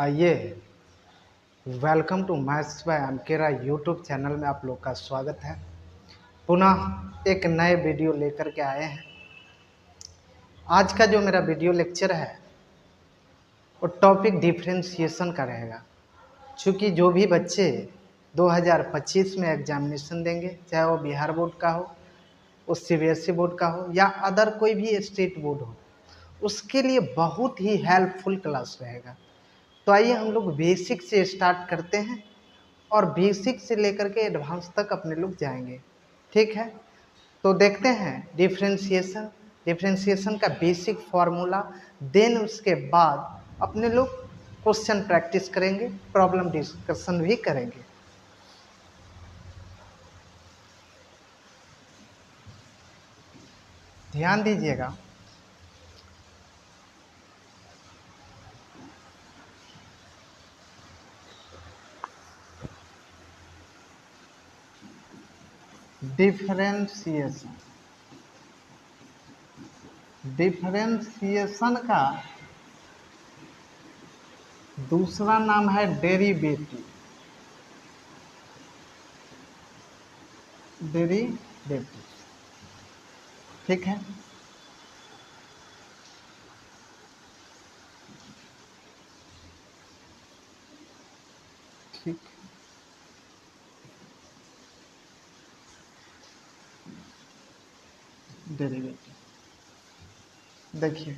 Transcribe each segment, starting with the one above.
आइए, welcome to maths by Amkera YouTube channel में आप लोग का स्वागत है। पुनः एक नए वीडियो लेकर के आए हैं। आज का जो मेरा वीडियो लेक्चर है वो टॉपिक डिफरेंशिएशन का रहेगा। चूँकि जो भी बच्चे 2025 में एग्जामिनेशन देंगे, चाहे वो बिहार बोर्ड का हो, वो सीबीएसई बोर्ड का हो या अदर कोई भी स्टेट बोर्ड हो, उसके लिए बहुत ही हेल्पफुल क्लास रहेगा। तो आइए हम लोग बेसिक से स्टार्ट करते हैं और बेसिक से लेकर के एडवांस तक अपने लोग जाएंगे। ठीक है, तो देखते हैं डिफरेंशिएशन का बेसिक फार्मूला। देन उसके बाद अपने लोग क्वेश्चन प्रैक्टिस करेंगे, प्रॉब्लम डिस्कशन भी करेंगे। ध्यान दीजिएगा, डिफरेंशिएशन का दूसरा नाम है डेरिवेटिव। ठीक है, ठीक। डेरिवेटिव देखिए,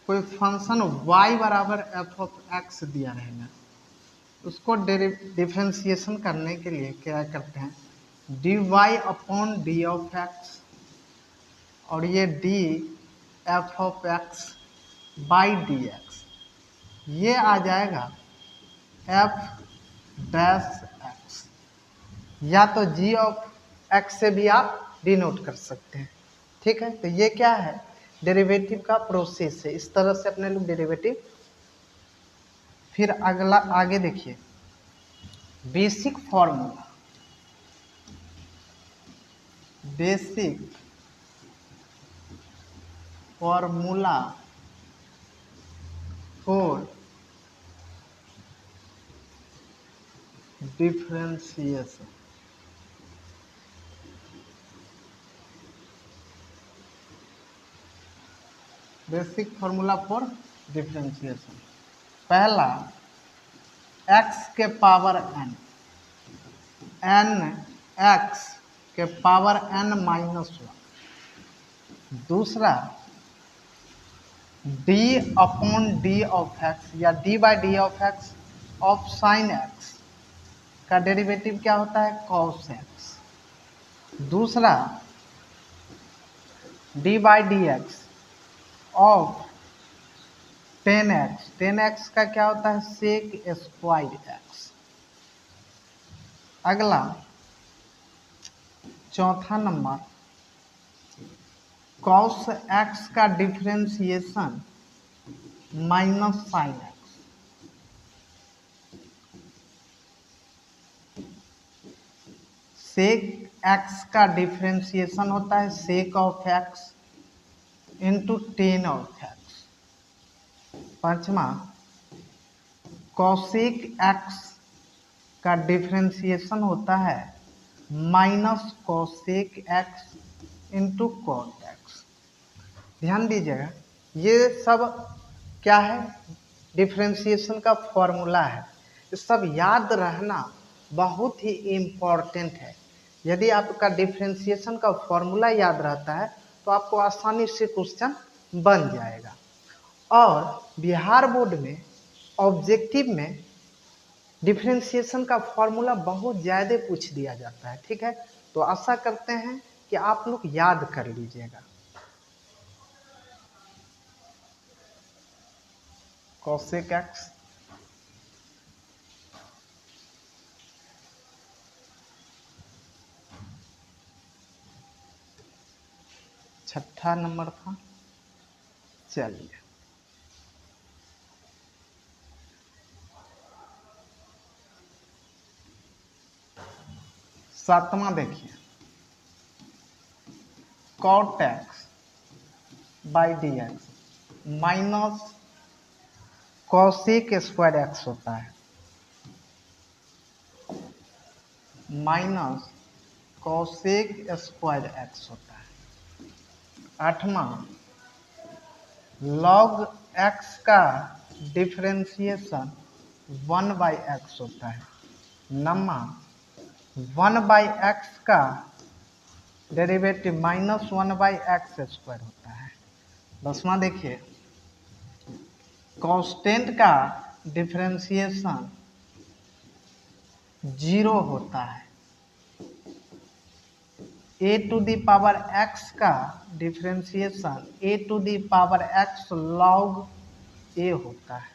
कोई फंक्शन y बराबर एफ ऑफ एक्स दिया रहेगा, उसको डिफरेंशिएशन करने के लिए क्या करते हैं, d y upon d of x, और ये d f of x by d x, ये आ जाएगा एफ डैश एक्स, या तो जी ऑफ एक्स से भी आप डिनोट कर सकते हैं। ठीक है, तो ये क्या है, डेरिवेटिव का प्रोसेस है। इस तरह से अपने लोग डेरिवेटिव। फिर अगला आगे देखिए, basic formula, for differentiation. Basic formula for differentiation, पहला x के पावर n x के पावर n माइनस 1, दूसरा d upon d of x या d by d of x of sine x का डेरिवेटिव क्या होता है, कॉस एक्स, दूसरा d by d x of ten x का क्या होता है, सेक स्क्वायर एक्स। अगला चौथा नंबर, कॉस एक्स का डिफरेंशिएशन माइनस साइन एक्स, सेक एक्स का डिफरेंशिएशन होता है sec of x into tan of x. पांचवा, कॉसेक एक्स का डिफरेंशिएशन होता है minus cosec x into cot x. ध्यान दीजिएगा, ये सब क्या है, डिफरेंशिएशन का फॉर्मूला है। ये सब याद रहना बहुत ही इम्पॉर्टेंट है। यदि आपका डिफरेंशिएशन का फॉर्मूला याद रहता है तो आपको आसानी से क्वेश्चन बन जाएगा। और बिहार बोर्ड में ऑब्जेक्टिव में डिफरेंशिएशन का फॉर्मूला बहुत ज़्यादा पूछ दिया जाता है। ठीक है, तो आशा करते हैं कि आप लोग याद कर लीजिएगा। कॉसेक एक्स, छठा नंबर था। चलिए, सातवां देखिए, cot x by d x minus cosec square x होता है माइनस कॉसेक स्क्वायर एक्स होता है। आठवां, लॉग एक्स का डिफरेंशिएशन 1/x होता है। नौवां, 1/x का डेरिवेटिव -1/x² होता है। 10वां देखिए, कांस्टेंट का डिफरेंशिएशन 0 होता है। a⁴x का डिफरेंशिएशन a⁴x log a होता है।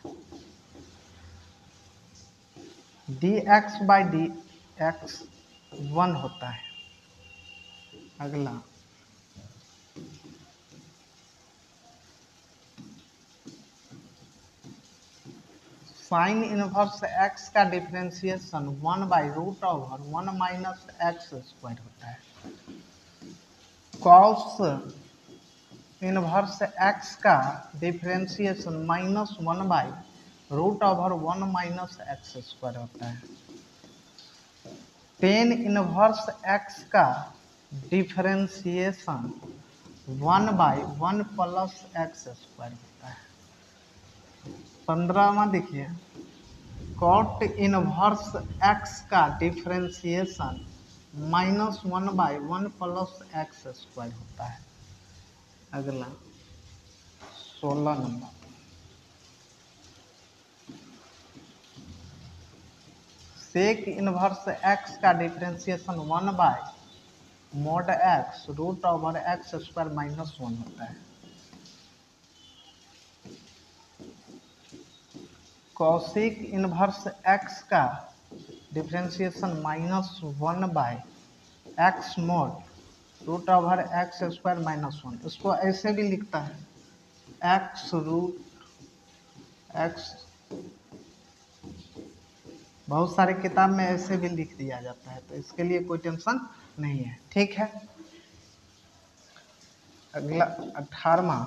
dx/dx 1 होता है। अगला, साइन इनवर्स x का डिफरेंशिएशन 1/√1 - x² होता है। कॉस इनवर्स x का डिफरेंशिएशन -1/√1 - x² होता है। टेन इनवर्स x का डिफरेंशिएशन 1/1 + x² होता है। 15वां देखिए, कॉट इनवर्स x का डिफरेंशिएशन -1/1 + x² होता है। अगला 16 नंबर, सेक इनवर्स x का डिफरेंशिएशन 1/mod x √x² - 1 होता है। कॉसेक इनवर्स x का डिफरेंशिएशन -1/x mod √x² - 1। इसको ऐसे भी लिखता है x√x, बहुत सारे किताब में ऐसे भी लिख दिया जाता है, तो इसके लिए कोई टेंशन नहीं है, ठीक है। अगला 18वां,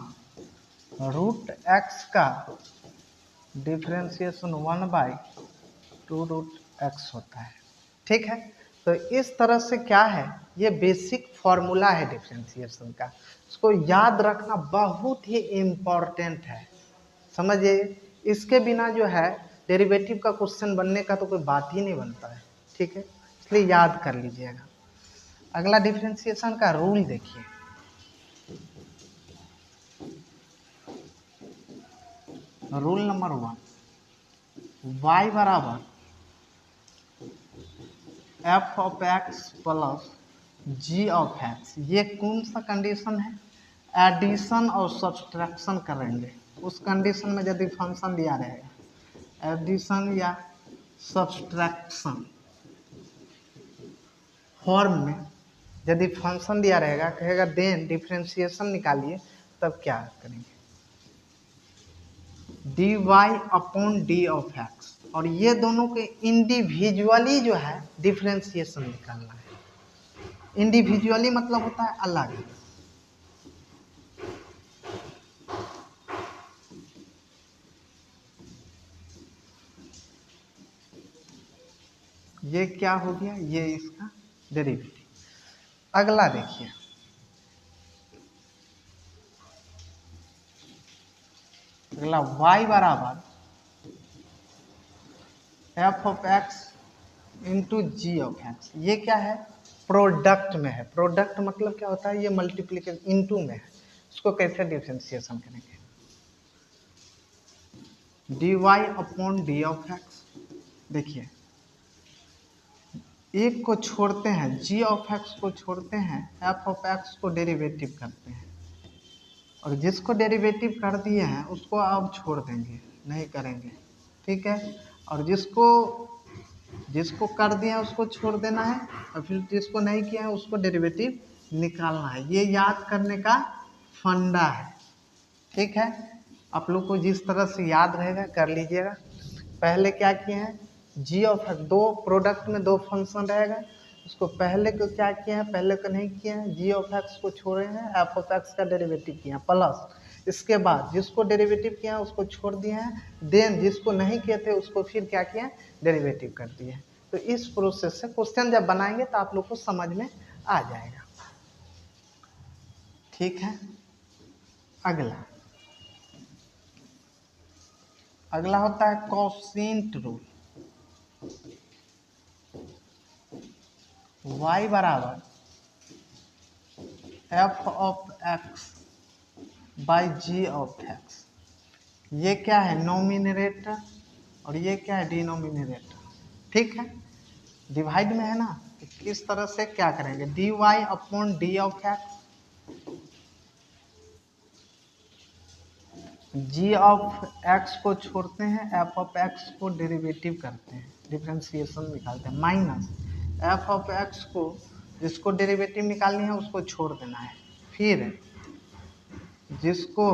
√x का डिफरेंशिएशन 1/2√x होता है, ठीक है। तो इस तरह से क्या है, ये बेसिक फॉर्मूला है डिफरेंशिएशन का, इसको याद रखना बहुत ही इम्पोर्टेंट है, समझिए। इसके बिना जो है डेरिवेटिव का क्वेश्चन बनने का तो कोई बात ही नहीं बनता है, ठीक है, इसलिए याद कर लीजिएगा। अगला डिफरेंशिएशन का रूल देखिए, रूल नंबर 1, y बराबर f(x) + g(x), ये कौन सा कंडीशन है, एडिशन और सब्सट्रैक्शन करेंगे, उस कंडीशन में यदि फंक्शन दिया रहेगा, एडिशन या सब्सट्रैक्शन फॉर्म में यदि फंक्शन दिया रहेगा, कहेगा देन डिफरेंशिएशन निकालिए, तब क्या करेंगे, dy/d(x), और ये दोनों के इंडिविजुअली जो है डिफरेंशिएशन निकालना है। इंडिविजुअली मतलब होता है अलग। ये क्या हो गया, ये इसका डेरिवेटिव। अगला देखिए, अगला y बराबर f(x) × g(x), ये क्या है, प्रोडक्ट में है। प्रोडक्ट मतलब क्या होता है, ये मल्टीप्लिकेशन इनटू में है। इसको कैसे डिफरेंशिएशन करेंगे, dy/d(x), देखिए एक को छोड़ते हैं, g(x) को छोड़ते हैं, f(x) को डेरिवेटिव करते हैं, और जिसको डेरिवेटिव कर दिए हैं उसको अब छोड़ देंगे, नहीं करेंगे, ठीक है। और जिसको कर दिया है उसको छोड़ देना है, और फिर जिसको नहीं किया है उसको डेरिवेटिव निकालना है। ये याद करने का फंडा है, ठीक है। आप लोग को जिस तरह से याद रहेगा कर लीजिएगा। पहले क्या किए हैं, g(x), दो प्रोडक्ट में दो फंक्शन रहेगा, उसको पहले को क्या किए हैं, पहले को नहीं किए हैं, g(x) को छोड़े हैं, f(x) का डेरिवेटिव किए हैं, प्लस इसके बाद जिसको डेरिवेटिव किया है उसको छोड़ दिए हैं, देन जिसको नहीं किए थे उसको फिर क्या किया है, डेरिवेटिव कर दिए हैं। तो इस प्रोसेस से क्वेश्चन जब बनाएंगे तो आप लोग को समझ में आ जाएगा। ठीक है, अगला होता है कोसेंट रूल। y बराबर f of x by g of x। ये क्या है, नोमिनेटर, और ये क्या है, डिनोमिनेटर। ठीक है, डिवाइड में है ना, तो किस तरह से क्या करेंगे, dy upon d of x, g of x को छोड़ते हैं, f ऑफ x को डेरिवेटिव करते हैं, डिफरेंशिएशन निकालते हैं, माइनस f ऑफ x को जिसको डेरिवेटिव निकालनी है उसको छोड़ देना है, फिर जिसको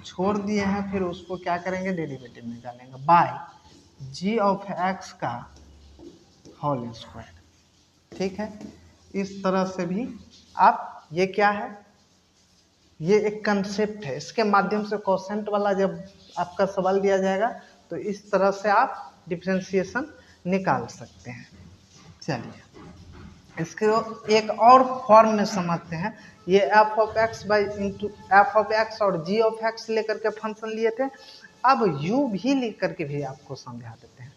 छोड़ दिए हैं फिर उसको क्या करेंगे, डेरिवेटिव निकालेंगे, बाय g ऑफ x का होल स्क्वायर। ठीक है, इस तरह से भी आप, ये क्या है, ये एक कंसेप्ट है, इसके माध्यम से कोसेंट वाला जब आपका सवाल दिया जाएगा तो इस तरह से आप डिफरेंशिएशन निकाल सकते हैं। चलिए इसको एक और फॉर्म में समझते हैं। ये F of x by into F of x और जी ऑफ एक्स लेकर के फंक्शन लिए थे, अब यू भी लेकर के भी आपको समझा देते हैं।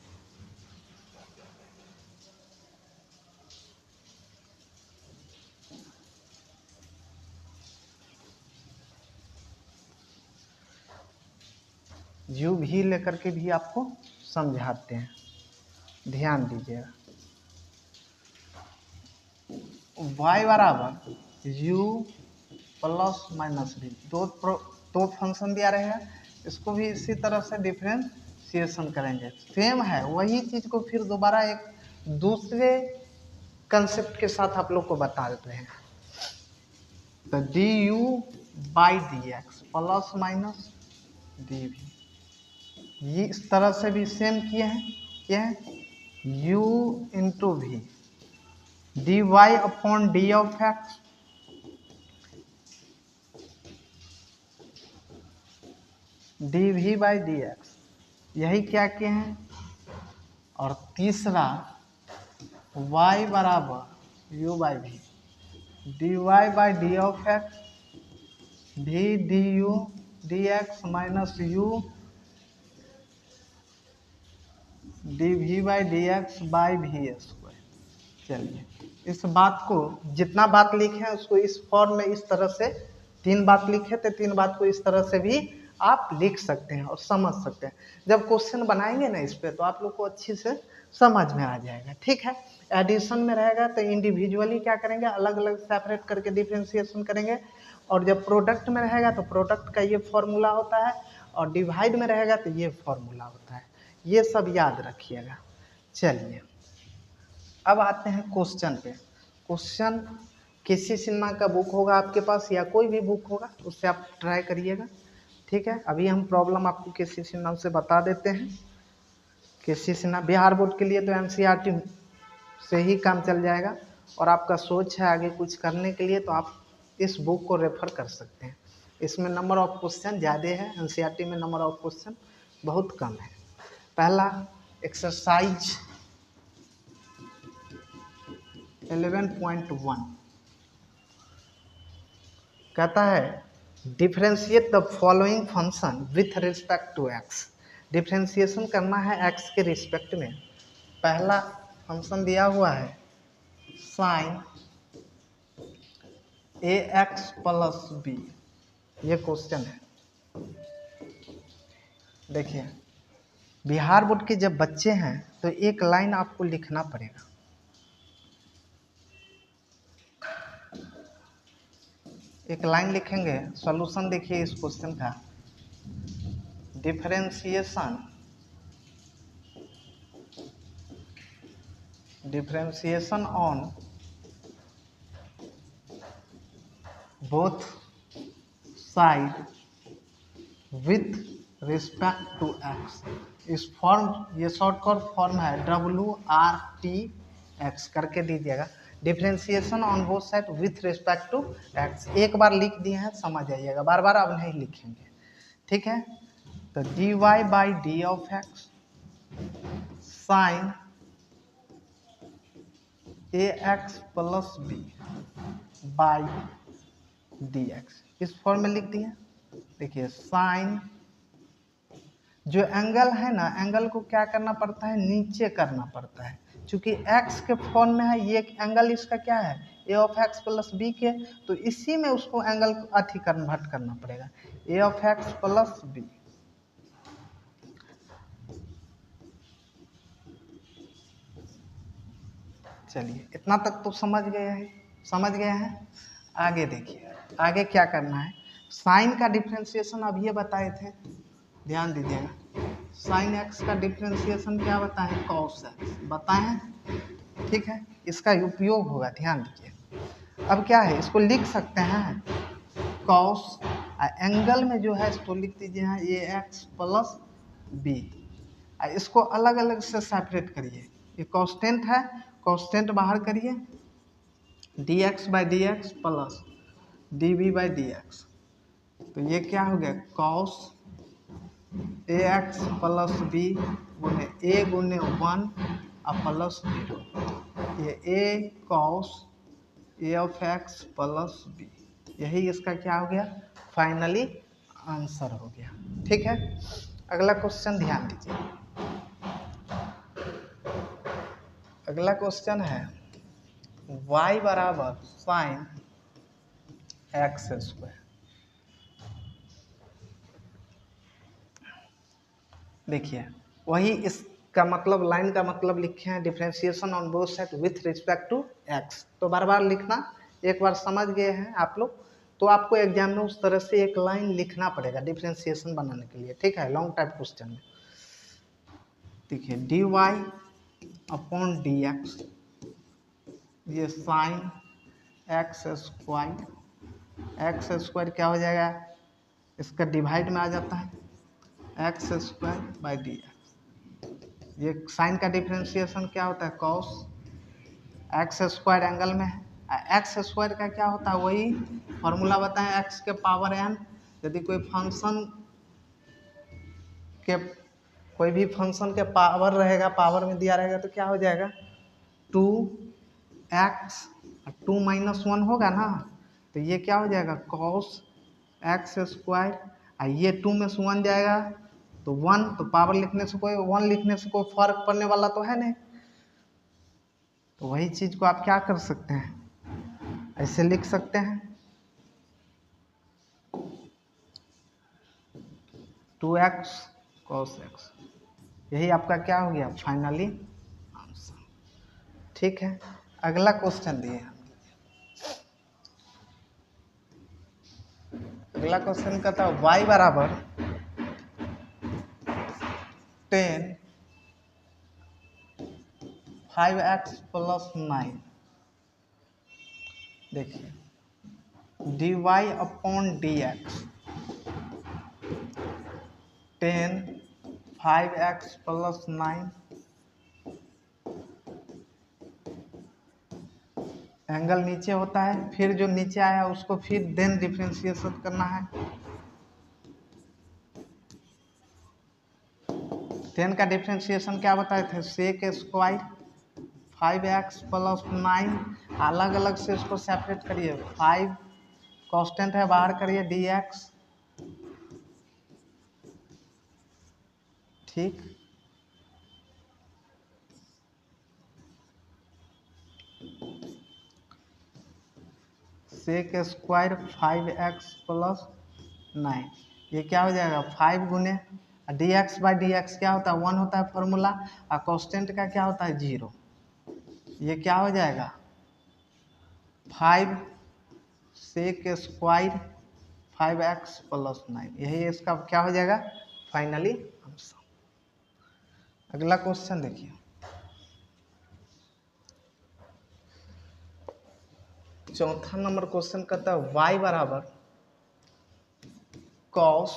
यू भी लेकर के भी आपको समझाते हैं, ध्यान दीजिएगा। y बराबर u प्लस माइनस भी, दो फंक्शन दिया रहेगा, इसको भी इसी तरह से डिफरेंशिएशन करेंगे। सेम है, वही चीज को फिर दोबारा एक दूसरे कंसेप्ट के साथ आप लोग को बता देते हैं। तो D you by d x plus minus D भी, ये इस तरह से भी सेम किए हैं, क्या है, u into v d y upon d of x d v by d x, यही क्या किए हैं। और तीसरा y बराबर u by v d y by d of x v d u d x minus u d v by d x by v square. चलिए इस बात को, जितना बात लिखे हैं उसको इस फॉर्म में, इस तरह से 3 बात लिखे थे, 3 बात को इस तरह से भी आप लिख सकते हैं और समझ सकते हैं। जब क्वेश्चन बनाएंगे ना इस पे तो आप लोग को अच्छी से समझ में आ जाएगा। ठीक है, एडिशन में रहेगा तो इंडिविजुअली क्या करेंगे, अलग अलग सेपरेट करके डिफ्रेंशिएशन करेंगे, और जब प्रोडक्ट में रहेगा तो प्रोडक्ट का ये फॉर्मूला होता है, और डिवाइड में रहेगा तो ये फॉर्मूला होता है, ये सब याद रखिएगा। चलिए अब आते हैं क्वेश्चन पे। क्वेश्चन केसी सिन्हा का बुक होगा आपके पास या कोई भी बुक होगा, उससे आप ट्राई करिएगा। ठीक है, अभी हम प्रॉब्लम आपको केसी सिन्हा से बता देते हैं। केसी सिन्हा बिहार बोर्ड के लिए तो एनसीईआरटी से ही काम चल जाएगा, और आपका सोच है आगे कुछ करने के लिए तो आप इस बुक को रेफर कर सकते हैं। इसमें नंबर ऑफ क्वेश्चन ज़्यादा है, एनसीईआरटी में नंबर ऑफ क्वेश्चन बहुत कम है। पहला एक्सरसाइज 11.1 कहता है differentiate the following function with respect to x. Differentiation करना है एक्स के रिस्पेक्ट में। पहला फंक्शन दिया हुआ है sign a x plus B, ये क्वेश्चन है। देखिए बिहार बोर्ड के जब बच्चे हैं तो एक लाइन आपको लिखना पड़ेगा। एक लाइन लिखेंगे, सॉल्यूशन देखिए इस क्वेश्चन का, differentiation on both side with respect to x. इस फॉर्म, ये शॉर्टकट फॉर्म है WRTX करके दीजिएगा। Differentiation on both side with respect to x, एक बार लिख दिए हैं, समझ आइएगा, बार बार अब नहीं लिखेंगे। ठीक है। तो dy by d of x sine a x plus b by d x, इस फॉर्म में लिख दिया। देखिए साइन, जो एंगल है ना, एंगल को क्या करना पड़ता है, नीचे करना पड़ता है। चूंकि x के फॉर्म में है, ये एंगल इसका क्या है, ए ऑफ एक्स प्लस बी के, तो इसी में उसको एंगल अथी कन्वर्ट करना पड़ेगा, ए ऑफ एक्स प्लस बी। चलिए इतना तक तो समझ गए हैं। आगे देखिए, आगे क्या करना है। साइन का डिफ्रेंसिएशन अब ये बताए थे, ध्यान दीजिएगा। साइन एक्स का डिफ्रेंसिएशन क्या बताएं, कॉस एक्स बताएं, ठीक है। इसका उपयोग होगा, ध्यान दीजिए। अब क्या है, इसको लिख सकते हैं कॉस, एंगल में जो है इसको लिख दीजिए ए एक्स प्लस बी। इसको अलग अलग से सेपरेट करिए, ये कांस्टेंट है, कांस्टेंट बाहर करिए, d x by d x plus d b by d x. तो ये क्या हो गया, cos a x plus b गुने ए गुने 1 और प्लस 0, ये a cos a of x plus b, यही इसका क्या हो गया, फाइनली आंसर हो गया। ठीक है, अगला क्वेश्चन ध्यान दीजिए। अगला क्वेश्चन है y बराबर साइन एक्स स्क्वायर। देखिए वही इसका मतलब, लाइन का मतलब लिखे हैं, differentiation on both side with respect to x. तो बार बार लिखना, एक बार समझ गए हैं आप लोग तो आपको एग्जाम में उस तरह से एक लाइन लिखना पड़ेगा डिफरेंशिएशन बनाने के लिए, ठीक है, लॉन्ग टाइप क्वेश्चन में। देखिए d y upon d x, ये sine x square, x square क्या हो जाएगा, इसका डिवाइड में आ जाता है x square by d x. ये साइन का डिफरेंशिएशन क्या होता है, कॉस एक्स स्क्वायर एंगल में है, एक्स स्क्वायर का क्या होता है, वही फॉर्मूला बताएं, एक्स के पावर एन। यदि कोई भी फंक्शन के पावर रहेगा, पावर में दिया रहेगा तो क्या हो जाएगा, 2x 2 माइनस 1 होगा ना, तो ये क्या हो जाएगा कॉस एक्स स्क्वायर, ये 2 में से 1 जाएगा तो 1, तो पावर लिखने से कोई 1 लिखने से कोई फर्क पड़ने वाला तो है नहीं। तो वही चीज को आप क्या कर सकते हैं, ऐसे लिख सकते हैं 2x cos x, यही आपका क्या हो गया फाइनली आंसर। ठीक है, अगला क्वेश्चन दिए हैं। अगला क्वेश्चन कहता है y बराबर 10 5x प्लस 9। देखिए d y upon d x 10 5x plus 9, angle नीचे होता है, फिर जो नीचे आया उसको फिर देन डिफरेंशिएशन करना है। 10 का डिफरेंशिएशन क्या बताए थे, सेक स्क्वायर 5x प्लस 9, अलग अलग से इसको सेपरेट करिए, 5 कांस्टेंट है बाहर करिए dx, ठीक, सेक स्क्वायर 5x प्लस 9, ये क्या हो जाएगा 5 गुने dx बाई dx क्या होता है 1 होता है फॉर्मूला, और कांस्टेंट का क्या होता है 0, ये क्या हो जाएगा 5 सेक स्क्वायर 5x प्लस 9, यही इसका क्या हो जाएगा फाइनली आंसर। अगला क्वेश्चन देखिए, चौथा नंबर क्वेश्चन कहता है y बराबर कॉस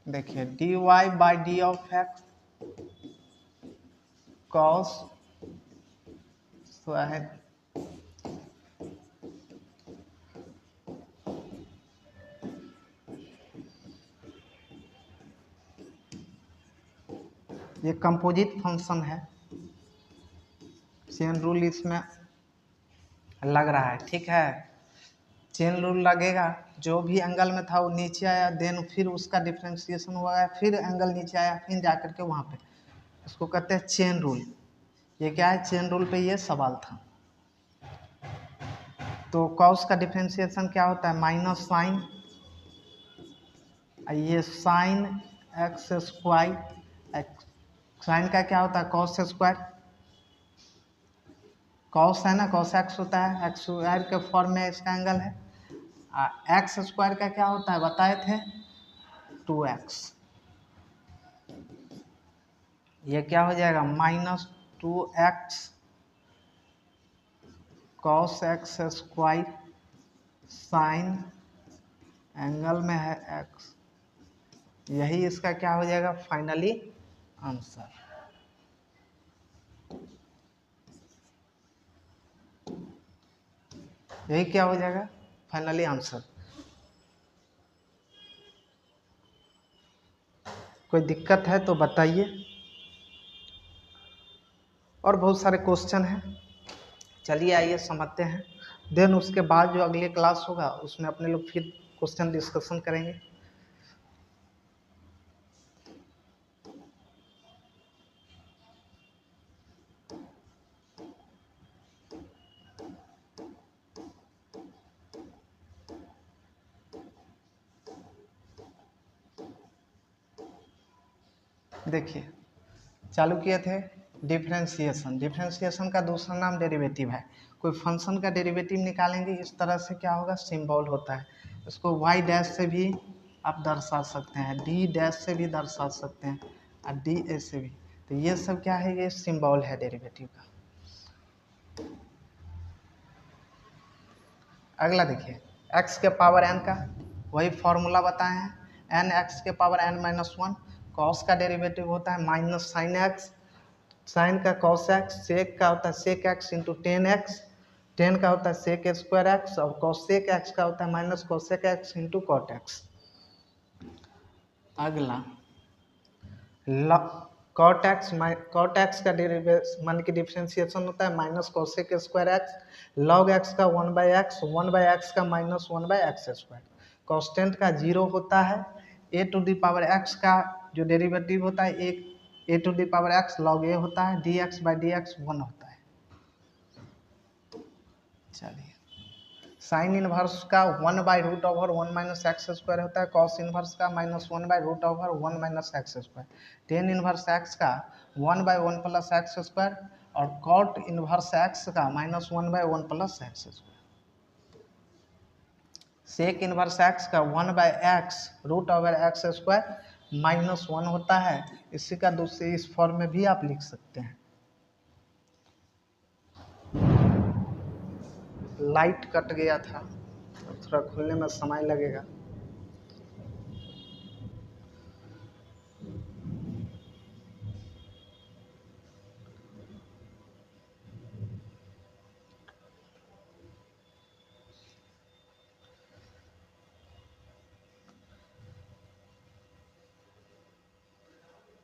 देखिए d y by d of x cos ये कंपोजिट फंक्शन है, चेन रूल इसमें लग रहा है, ठीक है। चेन रूल लगेगा, जो भी एंगल में था वो नीचे आया, देन फिर उसका डिफ्रेंशिएशन हुआ, फिर एंगल नीचे आया, फिर जा करके वहाँ पे, इसको कहते हैं चेन रूल। ये क्या है, चेन रूल पे ये सवाल था। तो कॉस का डिफ्रेंशिएशन क्या होता है, माइनस साइन, ये साइन एक्स स्क्वायर, साइन का क्या होता है कॉस स्क्वायर, कॉस है ना, कॉस एक्स होता है, एक्स स्क्वायर के फॉर्म में इसका एंगल है। एक्स स्क्वायर का क्या होता है बताए थे, 2x, ये क्या हो जाएगा -2x cos x square sine angle में है x, यही इसका क्या हो जाएगा फाइनली आंसर। यही क्या हो जाएगा फाइनली आंसर। कोई दिक्कत है तो बताइए। और बहुत सारे क्वेश्चन हैं, चलिए आइए समझते हैं। देन उसके बाद जो अगले क्लास होगा उसमें अपने लोग फिर क्वेश्चन डिस्कशन करेंगे। देखिए चालू किए थे डिफरेंशिएशन, डिफरेंशिएशन का दूसरा नाम डेरिवेटिव है। कोई फंक्शन का डेरिवेटिव निकालेंगे इस तरह से क्या होगा, सिंबल होता है। इसको y डैश से भी आप दर्शा सकते हैं, d डैश से भी दर्शा सकते हैं, और d a से भी। तो ये सब क्या है, ये सिंबल है डेरिवेटिव का। अगला देखिए x के पावर n का वही फॉर्मूला बताए हैं, n x के पावर n माइनस 1, कॉस का डेरिवेटिव होता है माइनस साइन एक्स, साइन का कॉस एक्स, सेक का होता है sec x into tan x, tan का होता है सेक स्क्वायर एक्स, और कॉसेक एक्स का होता है minus cosec x into cot x. अगला कॉट एक्स का मान की डिफ्रेंशिएशन होता है minus cosec square x, log x का 1/x, 1/x का माइनस 1/x स्क्वायर, कॉन्स्टेंट का 0 होता है, a to the power x का जो डेरिवेटिव होता है एक a to the power x log a होता है, d x by d x 1 होता है। चलिए साइन इनवर्स का 1/√1 माइनस एक्स स्क्वायर होता है, कॉस इनवर्स का -1/√1 minus x square, tan inverse x का 1/1 प्लस एक्स स्क्वायर, और कॉट इनवर्स एक्स का -1/1 plus x square, sec inverse x का 1/x√एक्स स्क्वायर -1 होता है। इसी का दूसरे इस फॉर्म में भी आप लिख सकते हैं। लाइट कट गया था, थोड़ा खुलने में समय लगेगा।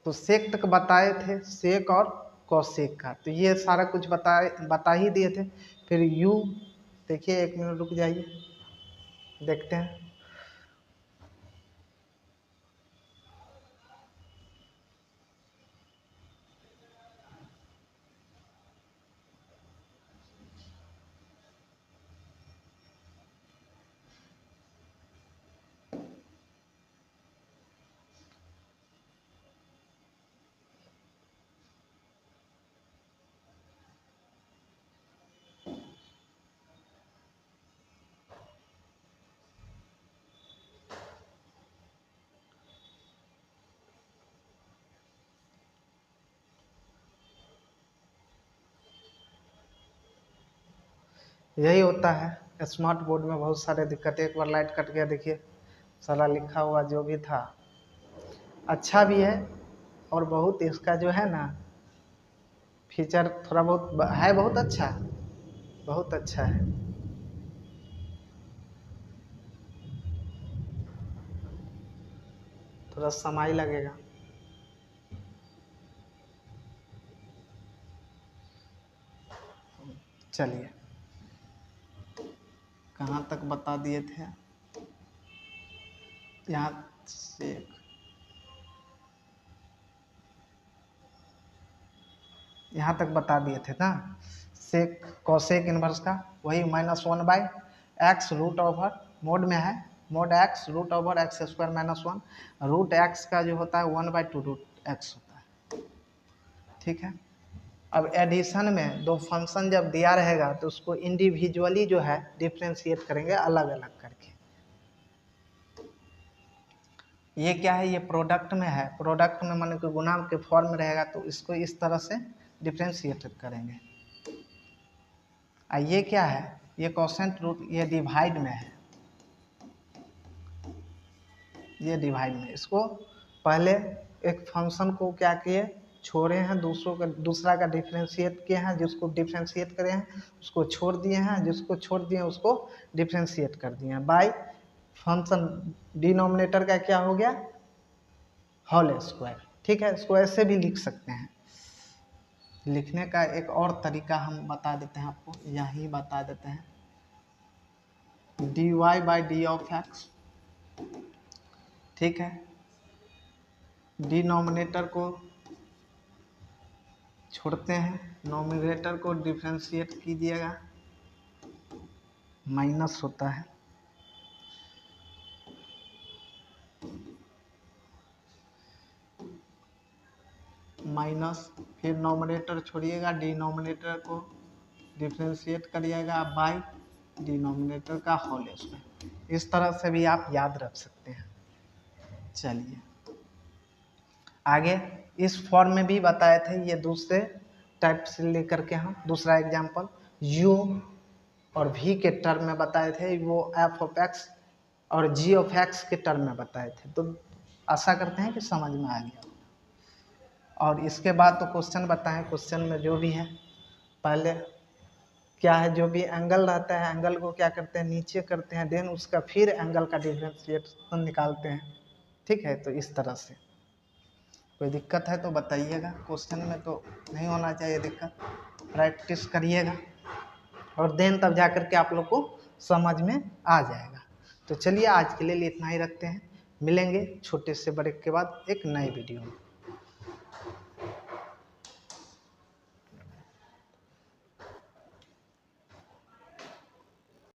तो सेक तक बताए थे, सेक और कॉसेक का, तो ये सारा कुछ बता ही दिए थे। फिर यू देखिए, एक मिनट रुक जाइए, देखते हैं। यही होता है स्मार्ट बोर्ड में, बहुत सारे दिक्कत। एक बार लाइट कट गया, देखिए सारा लिखा हुआ जो भी था। अच्छा भी है, और बहुत इसका जो है ना फीचर थोड़ा बहुत है, बहुत अच्छा, बहुत अच्छा है। थोड़ा समय लगेगा। चलिए कहाँ तक बता दिए थे, यहाँ से यहाँ तक बता दिए थे ना। सेक कॉसेक इनवर्स का वही -1/x रूट ओवर मोड में है, mode x root over x square -1, root x का जो होता है 1/2 रूट x होता है। ठीक है, अब एडिशन में दो फंक्शन जब दिया रहेगा तो उसको इंडिविजुअली जो है डिफ्रेंशिएट करेंगे अलग अलग करके। ये क्या है, ये प्रोडक्ट में है, प्रोडक्ट में मान के गुणांक के फॉर्म में रहेगा तो इसको इस तरह से डिफ्रेंशिएट करेंगे। ये क्या है, ये कोसेंट रूट, ये डिवाइड में है, ये डिवाइड में। इसको पहले एक फंक्शन को क्या किए, छोड़े हैं, दूसरा का डिफ्रेंशिएट किए हैं, जिसको डिफ्रेंशिएट करे हैं उसको छोड़ दिए हैं, जिसको छोड़ दिए हैं उसको डिफ्रेंशिएट कर दिए हैं बाय फंक्शन। डिनोमिनेटर का क्या हो गया, होल स्क्वायर। ठीक है, इसको ऐसे भी लिख सकते हैं। लिखने का एक और तरीका हम बता देते हैं आपको, यही बता देते हैं, dy/d ऑफ x। ठीक है, डिनोमिनेटर को छोड़ते हैं, नोमिनेटर को डिफ्रेंशिएट कीजिएगा, माइनस होता है, माइनस, फिर नोमिनेटर छोड़िएगा, डिनोमिनेटर को डिफ्रेंशिएट करिएगा बाय डिनोमिनेटर का होल स्क्वायर। इस तरह से भी आप याद रख सकते हैं। चलिए आगे इस फॉर्म में भी बताए थे, ये दूसरे टाइप से लेकर के हम दूसरा एग्जांपल u और v के टर्म में बताए थे, वो f ऑफ x और g ऑफ x के टर्म में बताए थे। तो आशा करते हैं कि समझ में आ गया। और इसके बाद तो क्वेश्चन बताएं, क्वेश्चन में जो भी है पहले क्या है, जो भी एंगल रहता है एंगल को क्या करते हैं, नीचे करते हैं, देन उसका फिर एंगल का डिफरेंशिएशन निकालते हैं। ठीक है, तो इस तरह से कोई दिक्कत है तो बताइएगा, क्वेश्चन में तो नहीं होना चाहिए दिक्कत, प्रैक्टिस करिएगा और देन तब जा कर के आप लोग को समझ में आ जाएगा। तो चलिए आज के लिए इतना ही रखते हैं, मिलेंगे छोटे से ब्रेक के बाद एक नए वीडियो में।